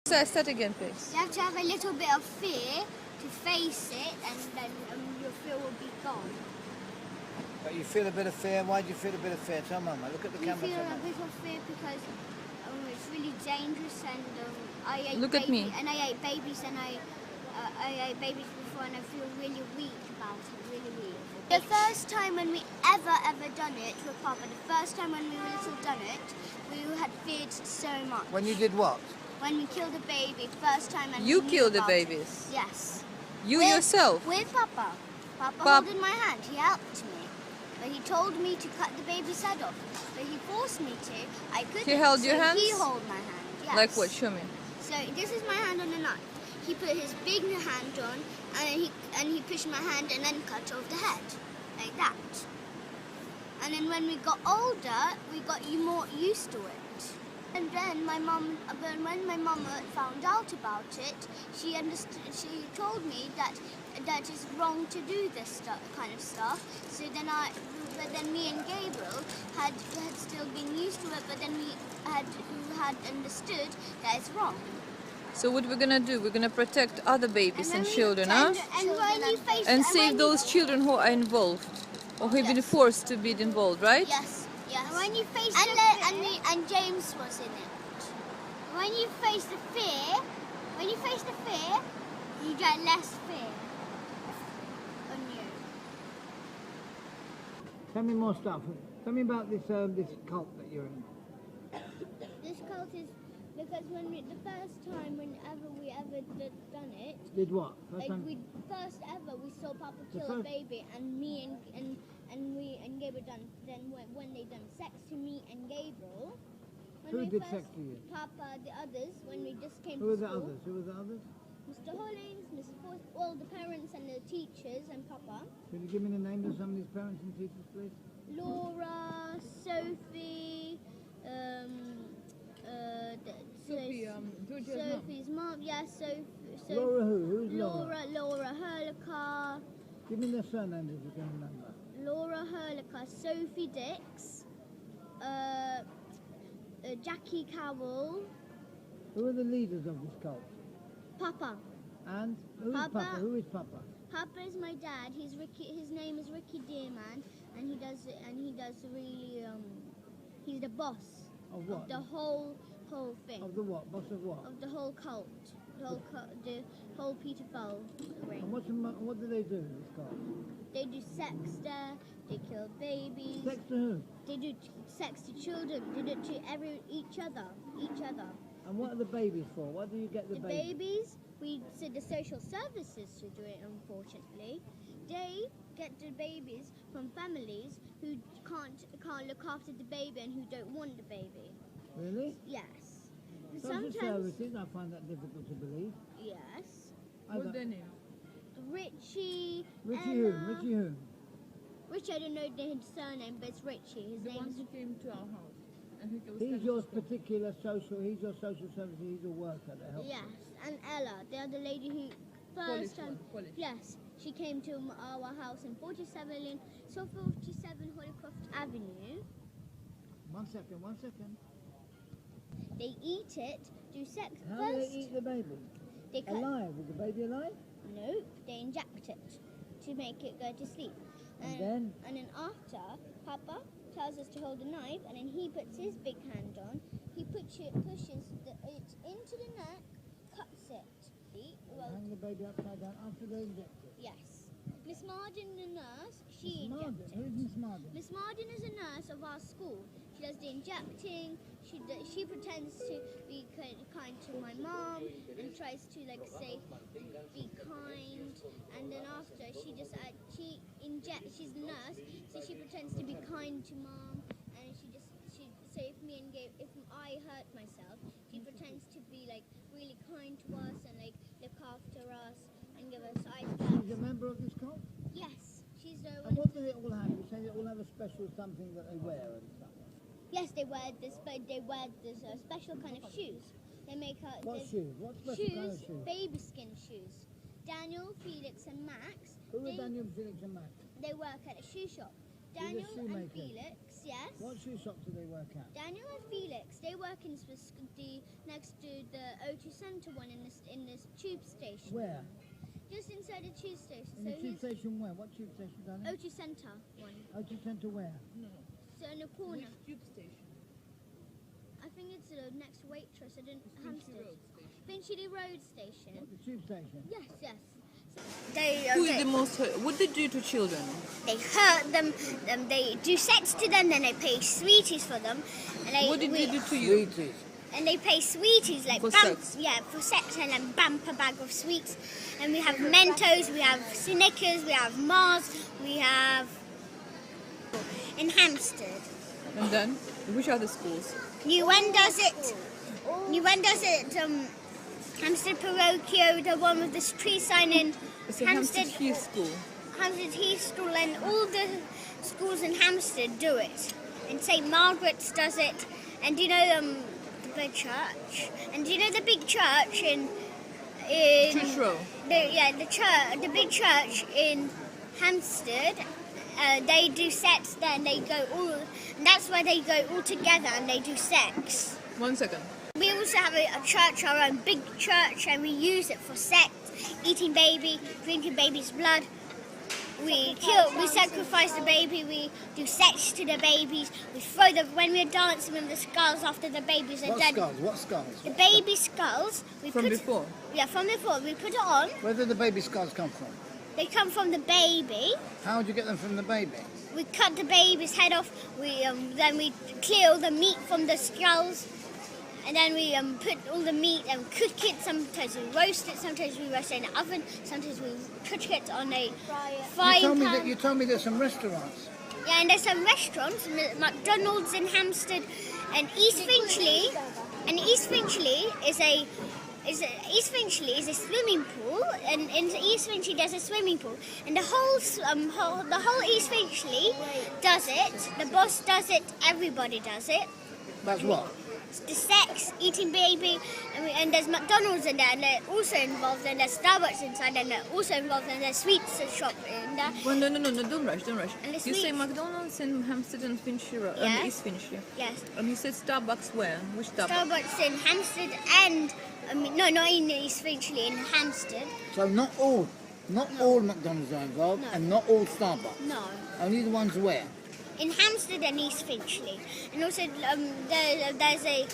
Start again, please. You have to have a little bit of fear to face it, and then your fear will be gone. But you feel a bit of fear. Why do you feel a bit of fear? Tell Mama. Look at the We camera. feel Tell a Mama. bit of fear because it's really dangerous, and I ate Look at me. And I ate babies, and I ate babies before, and I feel really weak about it, really weak. The first time when we ever done it with Papa, the first time when we were little done it, we had feared so much. When you did what? When we killed a baby, first time. And You we knew killed the about it. babies? Yes. You yourself? With Papa. Papa holding my hand. He helped me. But he told me to cut the baby's head off. But he forced me to. I couldn't. He held your so hands? He held my hand. Yes. Like what? Show me. So this is my hand on the knife. He put his big hand on, and he pushed my hand and then cut off the head, like that. And then when we got older, we got more used to it. And then when my mum found out about it, she understood. She told me that it's wrong to do this kind of stuff. So then me and Gabriel had still been used to it, but then we had understood that it's wrong. So what we're gonna do? We're gonna protect other babies and children, huh? And save those children who are involved or who've been forced to be involved, right? Yes. Yes. And when you face and James was in it. When you face the fear, you get less fear on you. Tell me more stuff. Tell me about this cult that you're in. This cult is because the first time whenever we ever done it. Did what? First ever we saw Papa kill a baby, and me and Gabriel done. Then when they done sex to me and Gabriel. Who did sex to you? Papa, the others. When we just came. Who were to the school. others? Who were the others? Mr. Hollins, Mrs. Force, all the parents and the teachers and Papa. Can you give me the names of some of these parents and teachers, please? Laura, Sophie, Sophie's mom. Yes, Sophie. Laura who? Who's Laura? Laura Herlicker. Give me their surnames if you can remember. Laura Herlicker, Sophie Dix, Jackie Cowell. Who are the leaders of this cult? Papa. And who is Papa? Who is Papa? Papa is my dad. He's Ricky. His name is Ricky Dearman, and he does really. He's the boss Of what? of the whole thing. Of the what? Boss of what? Of the whole cult. The whole Peter Fowl ring. And what do they do in this cult? They do sex there. They kill babies. Sex to who? They do sex to children. They do it to each other. And what are the babies for? What do you get the babies? We said the social services to do it, unfortunately. They get the babies from families who can't look after the baby and who don't want the baby. Really? Yes. Social services, I find that difficult to believe. Yes. What's their name? Richie. Richie who? Richie who? Richie, I don't know his surname, but it's Richie. His name who came to our house. He's your particular he's your social services, he's a worker that helps. Yes, and Ella, the other lady who first time. Yes, she came to our house in 47 Holycroft Avenue. One second. They eat it, do sex How first. do they eat the baby? They cut. Alive? Is the baby alive? Nope, they inject it to make it go to sleep. And then after, Papa tells us to hold the knife, and then he puts his big hand on. He pushes it into the neck, cuts it. Hang the baby upside down after they inject it. Yes. Miss Martin, the nurse, she Miss Martin? injects it. Who is Miss Martin? Miss Martin is a nurse of our school. She does the injecting. She pretends to be kind to my mom and tries to say be kind. And then after she injects. She's a nurse, so she pretends to be kind to mom. And so if I hurt myself, she pretends to be really kind to us and look after us and give us ice cream. She's a member of this cult? Yes, she's a. And what do they all have? You say they all have a special something that they wear and stuff. Yes, they wear this special kind of shoes. They make what shoes? What special kind of shoes? Baby skin shoes. Daniel, Felix, and Max. Who are Daniel, Felix, and Max? They work at a shoe shop. Daniel and Felix yes. What shoe shop do they work at? Daniel and Felix, they work in the next to the O2 Centre one in this tube station. Where? Just inside the tube station. In the tube station where? What tube station, Daniel? O2 Centre one. O2 Centre where? So in the corner. Tube station. I think it's the next Waitrose. I didn't. Finchley Hampstead. Road Station. Finchley Road Station. What, the tube station? Yes, yes. They Who is the most hurt? What they do to children? they hurt them. They do sets to them. Then they pay sweeties for them. And they, What did they do to you? Sweeties. And they pay sweeties like For sex? Yeah, for sex, and then bumper bag of sweets. And we have Mentos, we have Snickers, we have Mars, we have in Hampstead. And then, which other schools? New One does it. New One does it. Hampstead Parochio, the one with the tree sign in It's a Hampstead Heath School. Hampstead Heath School, and all the schools in Hampstead do it. And St Margaret's does it. And do you know the big church? And do you know the big church in Church Row. the big church in Hampstead? They do sets there, and they go all. And that's where they go all together, and they do sex. 1 second. We also have a church, our own big church, and we use it for sex, eating baby, drinking baby's blood. We sacrifice the baby, we do sex to the babies, we throw them, when we're dancing with the skulls after the babies are What dead. skulls? What skulls? The baby skulls, we From put, before. Yeah, from before. We put it on, Where did the baby skulls come from? they come from the baby. How would you get them from the baby? We cut the baby's head off, then we clear all the meat from the skulls, and then we put all the meat and cook it. Sometimes we roast it, sometimes we roast it in the oven, sometimes we cook it on a frying pan. You told me there's some restaurants. Yeah, and there's some restaurants, McDonald's in Hampstead, and East Finchley. And East Finchley is a swimming pool, and in East Finchley there's a swimming pool, and the whole East Finchley does it. The boss does it. Everybody does it. That's what? The sex, eating baby, and there's McDonald's in there, and they're also involved, and there's Starbucks inside, and they're also involved, and there's sweets shop in there. Well, no, don't rush. And the You say sweets. McDonald's in Hampstead and Finchley Road, Yes. East Finchley. Yes. And you said Starbucks where? Which Starbucks? Starbucks in Hampstead and, no, not in East Finchley, in Hampstead. So not all McDonald's are involved, No. and not all Starbucks. No. Only the ones where? In Hampstead and East Finchley. And also, there's a...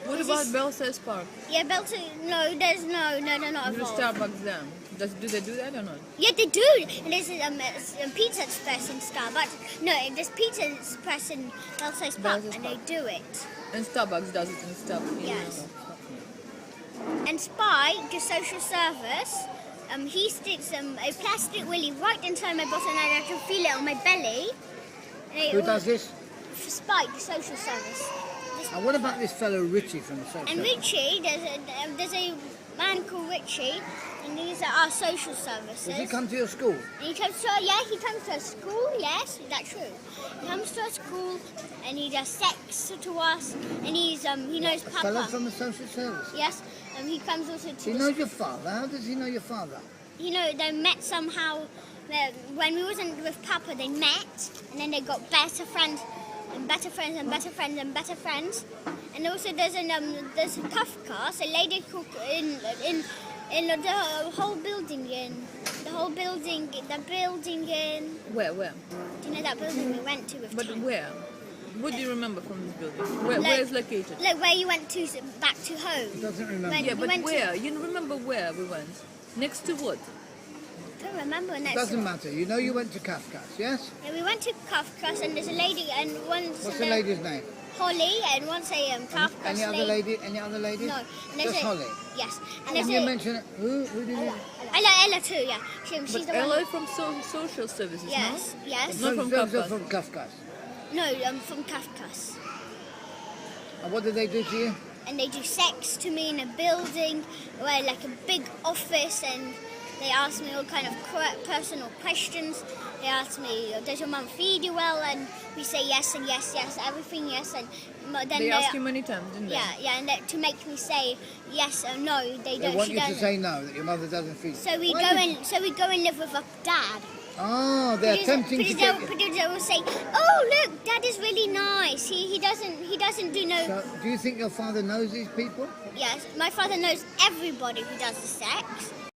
What This about is- Belsize Park? Yeah, Belton... No, there's no, not There's involved. Starbucks there. Do they do that or not? Yeah, they do. And there's a Pizza Express in Starbucks. No, there's Pizza Express in Belsize Park, Belsize and Park. they do it. And Starbucks does it in Starbucks. Yes. And Spy, the social service, he sticks a plastic willy right inside my bottom, and I can feel it on my belly. Who does this? Spy, the social service. And what about this fellow Richie from the social? And Richie, there's a man called Richie, and these are our social services. Does he come to your school? And he comes to our school, yes, that's true. He comes to our school and he does sex to us, and he knows A fellow Papa. from the social service? Yes, he comes also to He the knows your father. How does he know your father? they met somehow. When we wasn't with Papa, they met, and then they got better friends, and better friends, and better friends, and better friends. And also there's a Kafka, a lady cook in the whole building the building in. Where? Do you know that building we went to with But Tim? where? What do you remember from this building? Where Like- is located? Like where you went to back to He home. doesn't remember. When- Yeah, we but went to- where? You remember where we went? Next to what? I don't remember. It Next. doesn't matter. You know you went to Kafka's, yes? Yeah, we went to Kafka's, and there's a lady, and once What's the lady's name? Holly, and once a Kafka's Any other lady? Any other ladies? No, and there's Just a, Holly. Yes, and Can there's you a mention it? Who did you? Ella too. Yeah, she's But the Ella one. from social services, Yes, yes. Not from Those are Kafka's. from Kafka's. No, from Kafka's. And what did they do to you? And they do sex to me in a building, where like a big office, and they ask me all kind of personal questions. They ask me, does your mum feed you well? And we say yes and yes, yes, everything yes. And then They asked you many times, didn't they? yeah, and to make me say yes or no, they They don't. want She you to doesn't. say no, that your mother doesn't feed you. So we Why go did- and we go and live with a dad. Oh, they're attempting to get you. Because they will say, "Oh, look, Dad is really nice. He doesn't do no." So, do you think your father knows these people? Yes, my father knows everybody who does the sex.